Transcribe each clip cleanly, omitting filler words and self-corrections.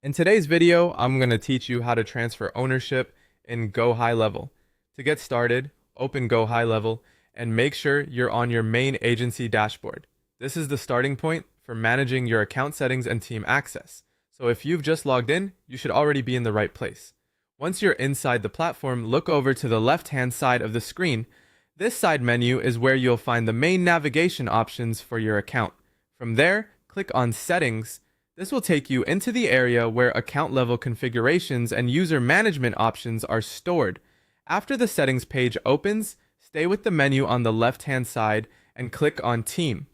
In today's video, I'm going to teach you how to transfer ownership in Gohighlevel. To get started, open Gohighlevel and make sure you're on your main agency dashboard. This is the starting point for managing your account settings and team access. So if you've just logged in, you should already be in the right place. Once you're inside the platform, look over to the left-hand side of the screen. This side menu is where you'll find the main navigation options for your account. From there, click on Settings. This will take you into the area where account level configurations and user management options are stored. After the settings page opens, stay with the menu on the left-hand side and click on Team.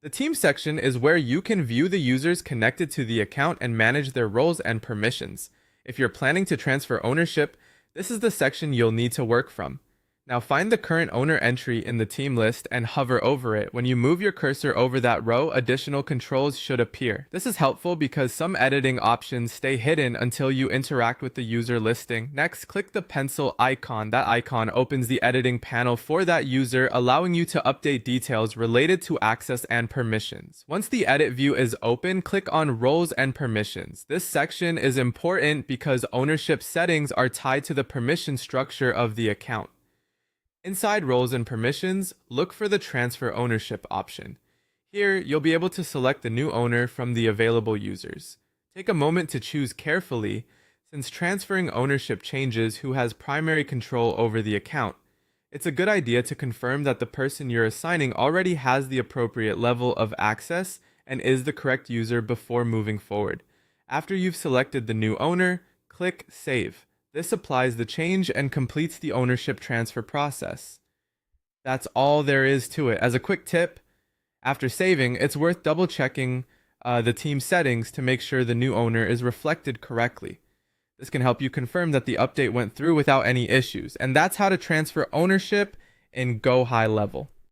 The Team section is where you can view the users connected to the account and manage their roles and permissions. If you're planning to transfer ownership, this is the section you'll need to work from. Now find the current owner entry in the team list and hover over it. When you move your cursor over that row, additional controls should appear. This is helpful because some editing options stay hidden until you interact with the user listing. Next, click the pencil icon. That icon opens the editing panel for that user, allowing you to update details related to access and permissions. Once the edit view is open, click on Roles and Permissions. This section is important because ownership settings are tied to the permission structure of the account. Inside Roles and Permissions, look for the Transfer Ownership option. Here, you'll be able to select the new owner from the available users. Take a moment to choose carefully, since transferring ownership changes who has primary control over the account. It's a good idea to confirm that the person you're assigning already has the appropriate level of access and is the correct user before moving forward. After you've selected the new owner, click Save. This applies the change and completes the ownership transfer process. That's all there is to it. As a quick tip, after saving, it's worth double checking the team settings to make sure the new owner is reflected correctly. This can help you confirm that the update went through without any issues. And that's how to transfer ownership in Gohighlevel.